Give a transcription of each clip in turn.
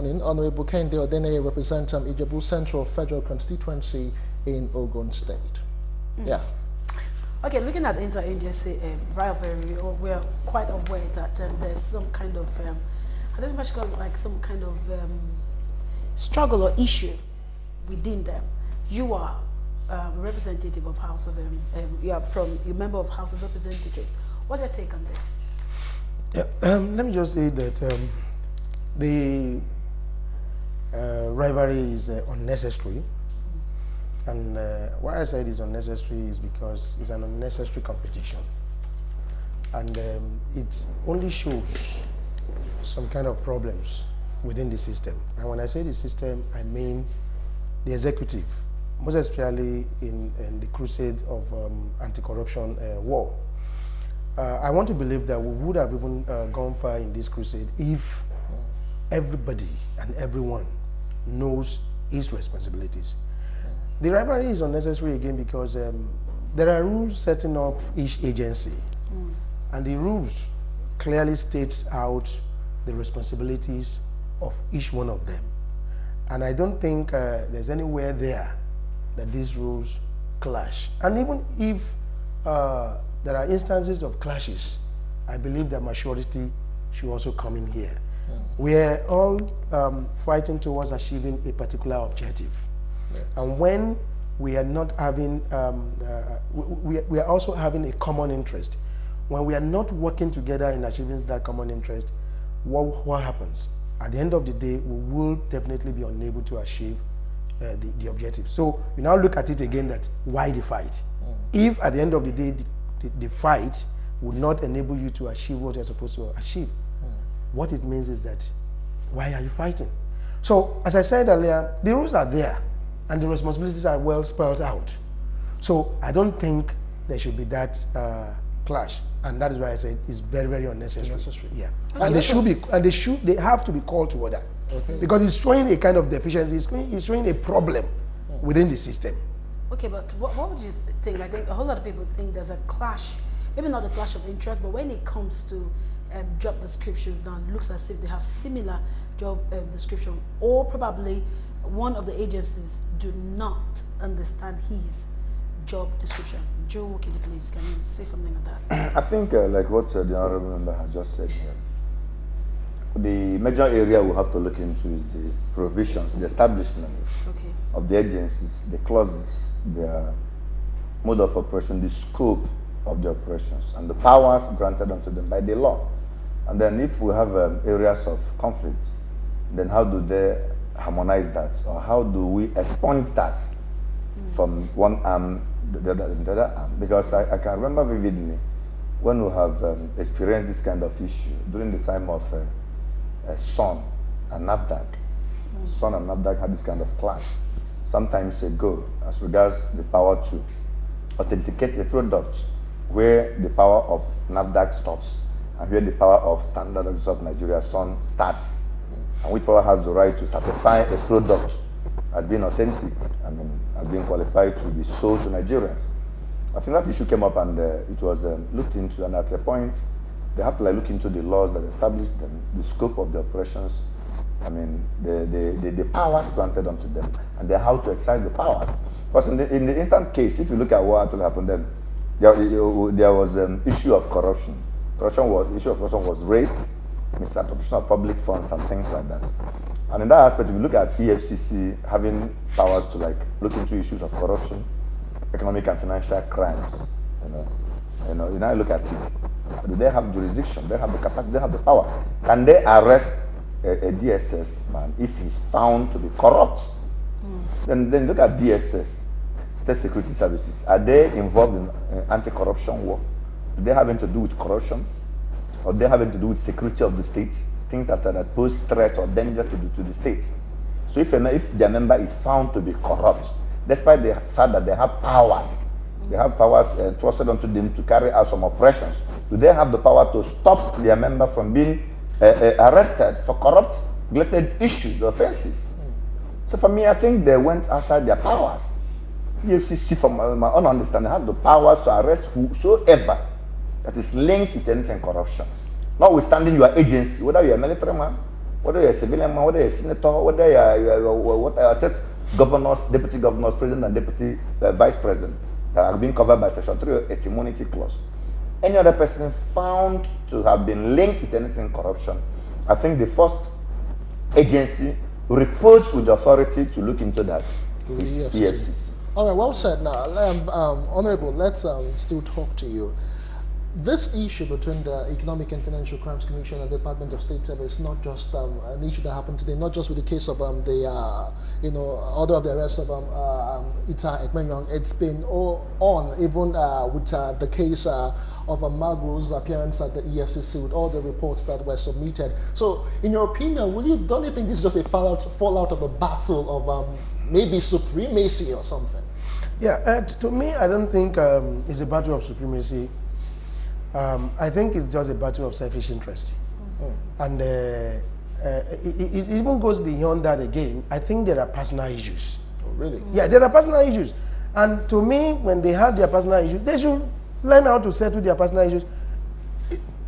morning. Honorable Kende Odene represent Ijebu Central Federal Constituency in Ogun State. Yeah. Okay, looking at the interagency rivalry, we're quite aware that there's some kind of, I don't know if I should call it like some kind of struggle or issue within them. You are a representative of House of, you are from, you're a member of House of Representatives. What's your take on this? Yeah, let me just say that the rivalry is unnecessary. And why I said it's unnecessary is because it's an unnecessary competition. And it only shows some kind of problems within the system. And when I say the system, I mean the executive, most especially in the crusade of anti-corruption war. I want to believe that we would have even gone far in this crusade if everybody and everyone knows his responsibilities. The rivalry is unnecessary again because there are rules setting up each agency, and the rules clearly states out the responsibilities of each one of them. And I don't think there's anywhere there that these rules clash. And even if there are instances of clashes, I believe that maturity should also come in here. We're all fighting towards achieving a particular objective. And when we are not having, we are also having a common interest. When we are not working together in achieving that common interest, what happens? At the end of the day, we will definitely be unable to achieve the objective. So we now look at it again that why the fight? If at the end of the day, the fight would not enable you to achieve what you're supposed to achieve, what it means is that why are you fighting? So as I said earlier, the rules are there and the responsibilities are well spelled out. So I don't think there should be that clash, and that is why I said it's very, very unnecessary. Yeah, okay. And they should be, and they have to be called to order, because it's showing a kind of deficiency. It's showing a problem within the system. Okay, but what would you think? I think a whole lot of people think there's a clash, maybe not a clash of interest, but when it comes to job descriptions, now it looks as if they have similar job description, or probably one of the agencies do not understand his job description. Joe, can you please, can you say something on that? I think like what the Honorable Member has just said here, the major area we have to look into is the provisions, the establishment of the agencies, the clauses, their mode of operation, the scope of the operations, and the powers granted unto them by the law. And then if we have areas of conflict, then how do they harmonize that, or how do we expunge that from one arm to the other arm? Because I can remember vividly when we have experienced this kind of issue during the time of Son and NAFDAC. Son and NAFDAC had this kind of clash some times ago as regards the power to authenticate a product where the power of NAFDAC stops and where the power of Standard Oil of Nigeria, Son, starts. And which power has the right to certify a product as being authentic, I mean, as being qualified to be sold to Nigerians. I think that issue came up and it was looked into, and at a point, they have to like look into the laws that establish them, the scope of the operations, I mean, the powers granted unto them, and how to exercise the powers. Because in the instant case, if you look at what actually happened then, there was an issue of corruption. Issue of corruption was raised, misappropriation of public funds and things like that. And in that aspect, if you look at EFCC having powers to like look into issues of corruption, economic and financial crimes, you now look at it. Do they have jurisdiction? They have the capacity, they have the power. Can they arrest a DSS man if he's found to be corrupt? Then look at DSS, State Security Services. Are they involved in anti-corruption work? Do they have anything to do with corruption? Or they having to do with security of the states, things that pose threat or danger to the states? So if their member is found to be corrupt, despite the fact that they have powers, trusted onto them to carry out some operations, do they have the power to stop their member from being arrested for corrupt related issues, offenses? So for me, I think they went outside their powers. EFCC, from my own understanding, have the powers to arrest whosoever that is linked with anything corruption. Notwithstanding your agency, whether you're a military man, whether you're a civilian man, whether you're a senator, whether you're I said governors, deputy governors, president and deputy vice president that are being covered by Section 308 immunity clause. Any other person found to have been linked with anything corruption, I think the first agency reposed with the authority to look into that is EFCC. All right, well said. Now, Honorable, let's still talk to you. This issue between the Economic and Financial Crimes Commission and the Department of State Service is not just an issue that happened today, not just with the case of order of the arrest of Ita Ekmenyong. It's been on even with the case of Magu's appearance at the EFCC with all the reports that were submitted. So, in your opinion, don't you think this is just a fallout of a battle of maybe supremacy or something? Yeah, to me, I don't think it's a battle of supremacy. I think it's just a battle of selfish interest. And it even goes beyond that again. I think there are personal issues. Oh, really? Yeah, there are personal issues. And to me, when they have their personal issues, they should learn how to settle their personal issues.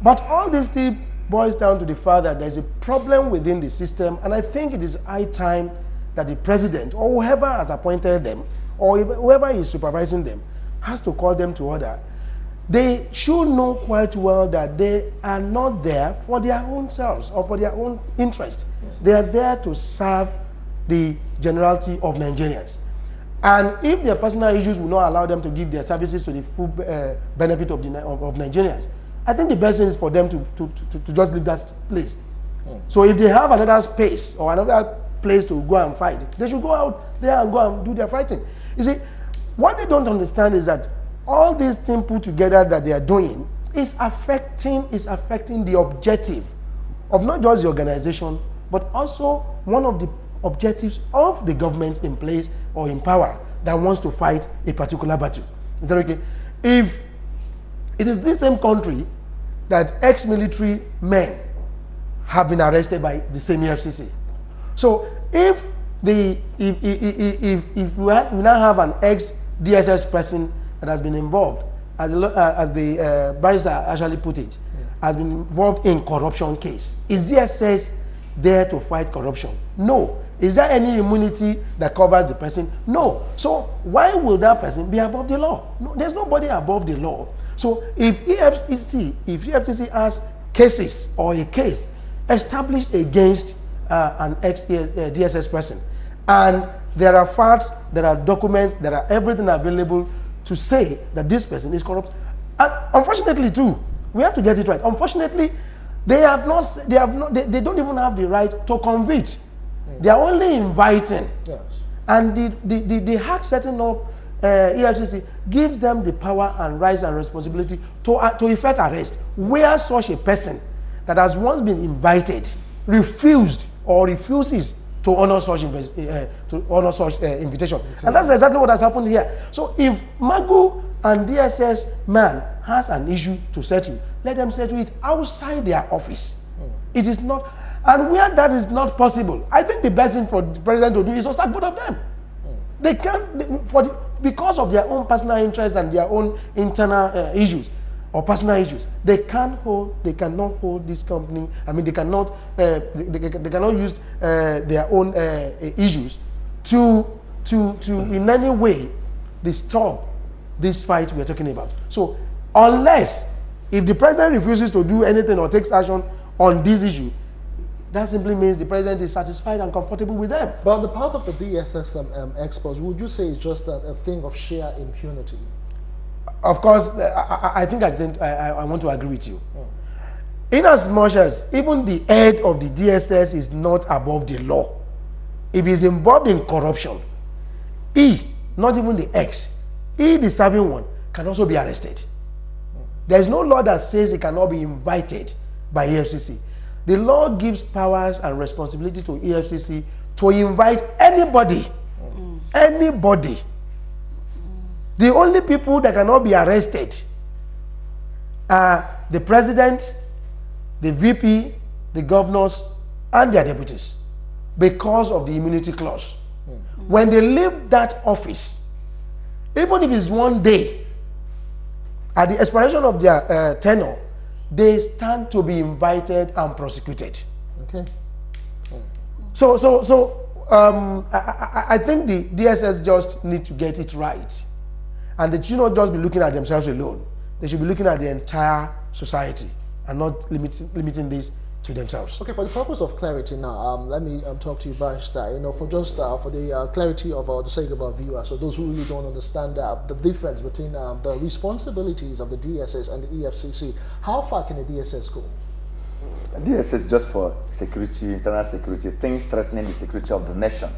But all this still boils down to the fact that there's a problem within the system, and I think it is high time that the president or whoever has appointed them or whoever is supervising them has to call them to order. They should know quite well that they are not there for their own selves or for their own interest. They are there to serve the generality of Nigerians. And if their personal issues will not allow them to give their services to the full benefit of Nigerians, I think the best thing is for them to just leave that place. So if they have another space or another place to go and fight, they should go out there and go and do their fighting. You see, what they don't understand is that all these things put together that they are doing is affecting the objective of not just the organization, but also one of the objectives of the government in place or in power that wants to fight a particular battle. Is that okay? If it is this same country that ex-military men have been arrested by the same EFCC. So if we now have an ex-DSS person that has been involved, as the barrister actually put it, has been involved in corruption case. Is DSS there to fight corruption? No. Is there any immunity that covers the person? No. So why will that person be above the law? No, there's nobody above the law. So if EFCC has cases or a case established against an ex-DSS person, and there are facts, there are documents, there are everything available to say that this person is corrupt. And unfortunately too, we have to get it right. Unfortunately, they don't even have the right to convict. They are only inviting. Yes. And the act setting up EFCC gives them the power and rights and responsibility to effect arrest where such a person that has once been invited refused or refuses to honor such invitation. And that's exactly what has happened here. So if Magu and DSS man has an issue to settle, let them settle it outside their office. It is not, and where that is not possible, I think the best thing for the president to do is to sack both of them. They can't, because of their own personal interest and their own internal issues or personal issues, they cannot hold this company. I mean, they cannot use their own issues to in any way stop this fight we are talking about. So unless if the president refuses to do anything or takes action on this issue, that simply means the president is satisfied and comfortable with them. But on the part of the DSS experts, would you say it's just a thing of sheer impunity? Of course, I want to agree with you. In as much as even the head of the DSS is not above the law, if he's involved in corruption, not even the ex, the serving one, can also be arrested. There is no law that says he cannot be invited by EFCC. The law gives powers and responsibility to EFCC to invite anybody. Anybody. The only people that cannot be arrested are the president, the VP, the governors, and their deputies because of the immunity clause. When they leave that office, even if it's one day, at the expiration of their tenure, they stand to be invited and prosecuted. Okay. I think the DSS just need to get it right. And they should not just be looking at themselves alone. They should be looking at the entire society and not limiting this to themselves. Okay, for the purpose of clarity now, let me talk to you, Barrister. You know, for just for the clarity of the sake of our viewers, so those who really don't understand the difference between the responsibilities of the DSS and the EFCC, how far can the DSS go? DSS just for security, internal security, things threatening the security of the nation.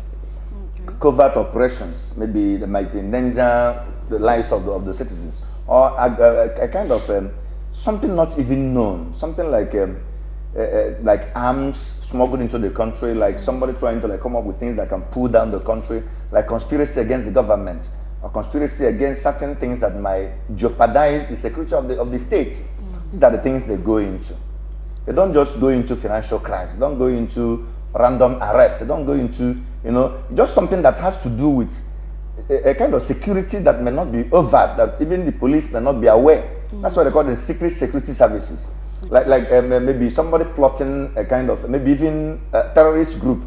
Okay. Covert operations, maybe they might endanger the lives of the citizens, or a kind of something not even known, something like arms smuggled into the country, like somebody trying to come up with things that can pull down the country, like conspiracy against the government, or conspiracy against certain things that might jeopardize the security of the states. These are the things they go into. They don't just go into financial crimes. They don't go into random arrests. They don't go into, just something that has to do with a kind of security that may not be overt, that even the police may not be aware. That's why they call them secret security services. Like maybe somebody plotting a kind of, maybe even a terrorist group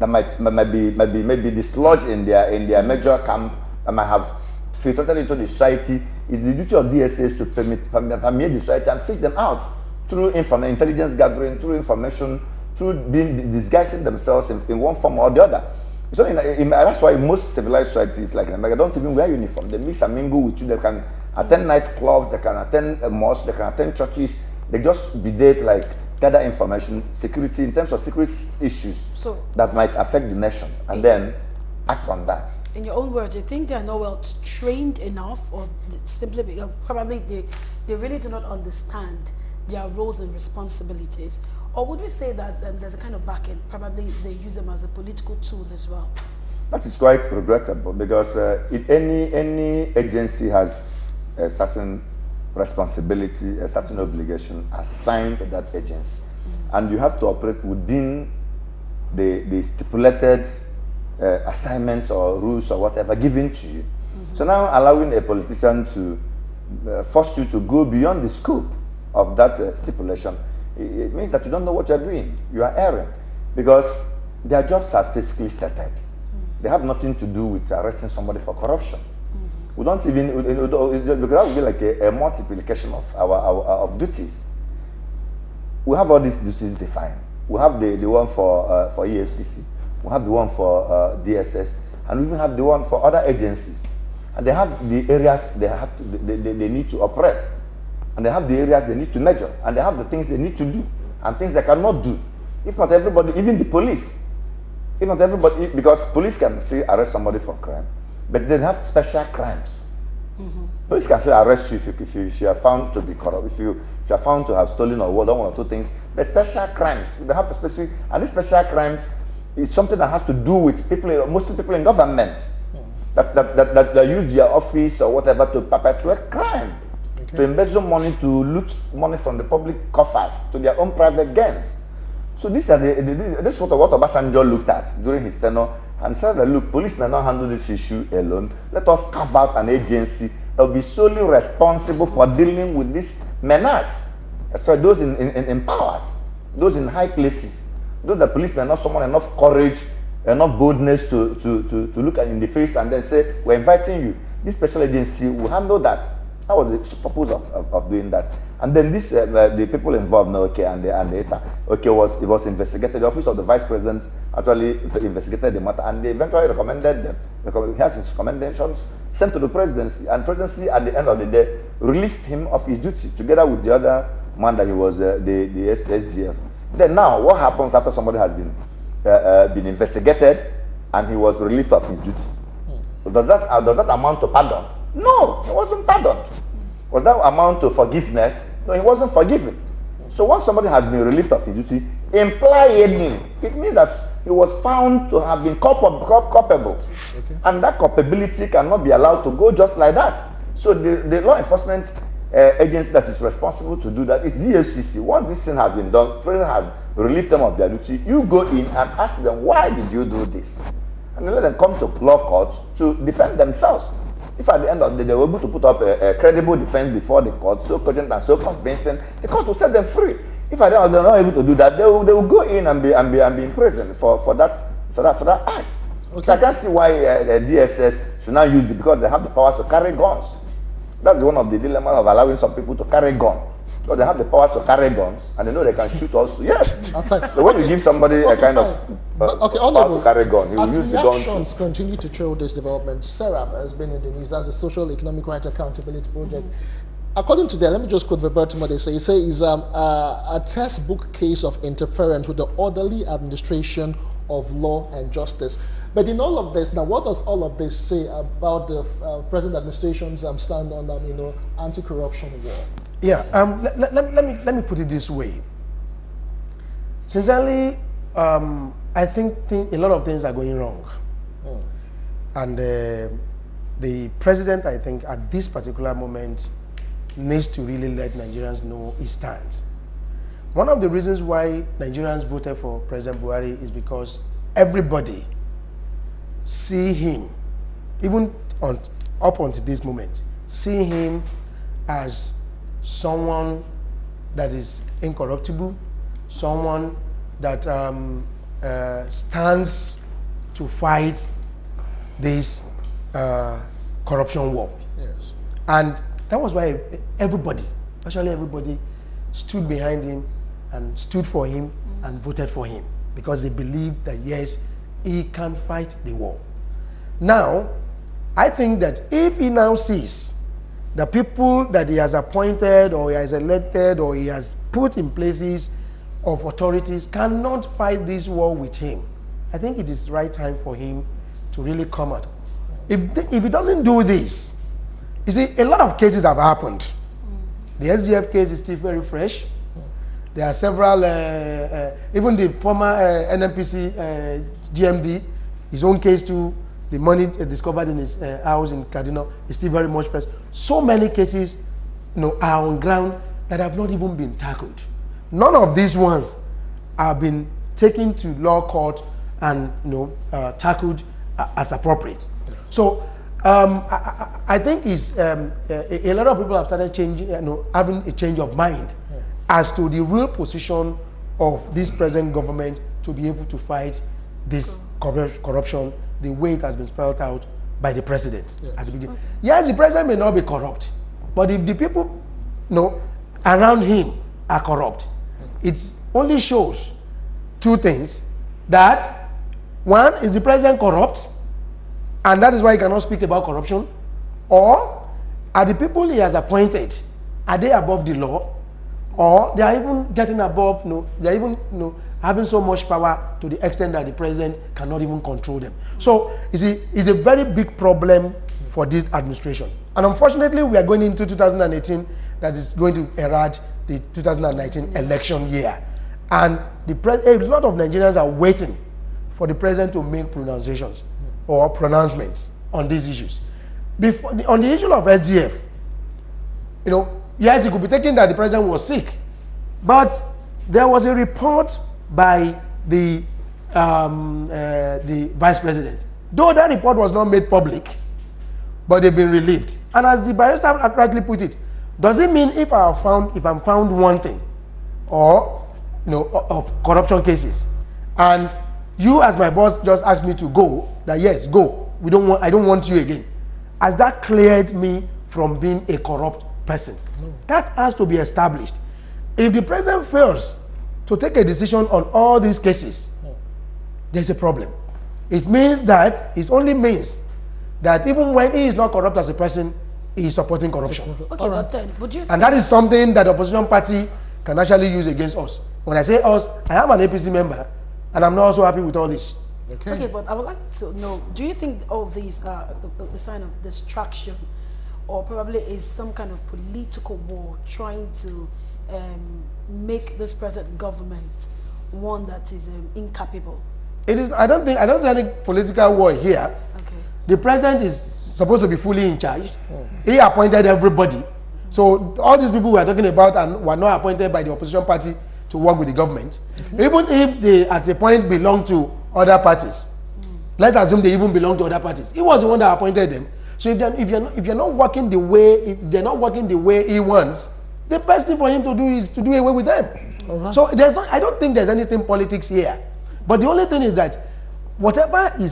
that might be dislodged in their major camp, that might have filtered into the society. It's the duty of DSS to permeate the society and fish them out through intelligence gathering, through information, through disguising themselves in one form or the other. So that's why most civilized societies like in America don't even wear uniform. They mix and mingle with you. They can attend nightclubs, they can attend mosques, they can attend churches. They just be there to gather information, security, in terms of security issues that might affect the nation, and then act on that. In your own words, you think they are not well trained enough, or simply because probably they really do not understand their roles and responsibilities? Or would we say that there's a kind of back end, probably they use them as a political tool as well? That is quite regrettable, because any agency has a certain responsibility, a certain obligation assigned to that agency. And you have to operate within the stipulated assignments or rules or whatever given to you. So now allowing a politician to force you to go beyond the scope of that stipulation, it means that you don't know what you're doing. You are erring, because their jobs are specifically stated. They have nothing to do with arresting somebody for corruption. We don't even, because that would be like a multiplication of duties. We have all these duties defined. We have the one for EFCC, we have the one for DSS, and we even have the one for other agencies. And they have the areas they need to operate. And they have the areas they need to measure, and they have the things they need to do, and things they cannot do. If not everybody, even the police, if not everybody, because police can say arrest somebody for crime, but they have special crimes. Police can say arrest you if you are found to be corrupt, if you are found to have stolen or done one or two things. But special crimes, they have a specific, and these special crimes is something that has to do with people, mostly people in government, that use their office or whatever to perpetrate crime. Okay. To embezzle money, to loot money from the public coffers to their own private gains. So these are this is what Obasanjo looked at during his tenure, and said that, look, police may not handle this issue alone. Let us carve out an agency that will be solely responsible for dealing with this menace, especially those in powers, those in high places, those that police may not summon enough courage, enough boldness to look at in the face and then say, we're inviting you. This special agency will handle that. That was the purpose of doing that. And then this, the people involved, and the ETA, it was investigated. The office of the vice president actually investigated the matter, and they eventually recommended them. He has his recommendations sent to the presidency, and presidency at the end of the day relieved him of his duty together with the other man that he was the SGF. Then now, what happens after somebody has been investigated and he was relieved of his duty? Does that amount to pardon? No, he wasn't pardoned. Was that amount to forgiveness? No, he wasn't forgiven. So once somebody has been relieved of his duty, implying, it means that he was found to have been culpable. Okay. And that culpability cannot be allowed to go just like that. So the law enforcement agency that is responsible to do that is the EFCC. Once this thing has been done, the president has relieved them of their duty, you go in and ask them, why did you do this? And then let them come to law court to defend themselves. If at the end of the day they were able to put up a credible defense before the court, so cogent and so convincing, the court will set them free. If they're not able to do that, they will go in and be in prison for that act. Okay. So I can't see why the DSS should not use it, because they have the powers to carry guns. That's one of the dilemmas of allowing some people to carry guns. So they have the powers to carry guns, and they know they can shoot also. Yes. So when you give somebody a kind of power to carry gun, he will use the gun. As reactions continue to show this development, SERAP has been in the news as a Social Economic Right Accountability Project. According to them, let me just quote verbatim what they say. It says a textbook case of interference with the orderly administration of law and justice. But in all of this, now what does all of this say about the present administration's stand on anti-corruption war? Yeah, let me put it this way. Sincerely, I think a lot of things are going wrong. And the president, I think, at this particular moment, needs to really let Nigerians know his stand. One of the reasons why Nigerians voted for President Buhari is because everybody see him, even up until this moment, see him as someone that is incorruptible, someone that stands to fight this corruption war. Yes. And that was why everybody, actually everybody, stood behind him and stood for him and voted for him, because they believed that yes, he can fight the war. Now, I think that if he now sees the people that he has appointed or he has elected or he has put in places of authorities cannot fight this war with him, I think it is right time for him to really come out. If he doesn't do this, you see, a lot of cases have happened. The SDF case is still very fresh. There are several, even the former NNPC GMD, his own case too, the money discovered in his house in Kaduna is still very much fresh. So many cases are on ground that have not even been tackled. None of these ones have been taken to law court and tackled as appropriate. So I think a lot of people have started changing, having a change of mind as to the real position of this present government to be able to fight this corruption the way it has been spelled out by the president at the beginning. Yes, the president may not be corrupt, but if the people around him are corrupt, it only shows two things. That one, is the president corrupt, and that is why he cannot speak about corruption, or are the people he has appointed, are they above the law, or they are even getting above, they are even having so much power to the extent that the president cannot even control them. So, you see, it's a very big problem for this administration. And unfortunately, we are going into 2018 that is going to herald the 2019 election year. And a lot of Nigerians are waiting for the president to make pronunciations or pronouncements on these issues. On the issue of SGF, yes, it could be taken that the president was sick, but there was a report by the vice president. Though that report was not made public, but they've been relieved. And as the barrister rightly put it, does it mean if I'm found wanting or of corruption cases, and you as my boss just asked me to go, that yes, go. I don't want you again. Has that cleared me from being a corrupt person? No. That has to be established. If the president fails to take a decision on all these cases, there's a problem. It means that, it only means that even when he is not corrupt as a person, he is supporting corruption. Okay, right. But and that is something that the opposition party can actually use against us. When I say us, I am an APC member, and I'm not also happy with all this. Okay, but I would like to know, do you think all these are a sign of distraction, or probably is some kind of political war trying to make this present government one that is incapable? It is. I don't see any political war here. Okay. The president is supposed to be fully in charge. He appointed everybody. So all these people we are talking about were not appointed by the opposition party to work with the government. Even if they at a point belong to other parties. Let's assume they even belong to other parties. He was the one that appointed them. So if you're not working the way, if they're not working the way he wants, the best thing for him to do is to do away with them. Right. So there's not, I don't think there's anything politics here. But the only thing is that whatever is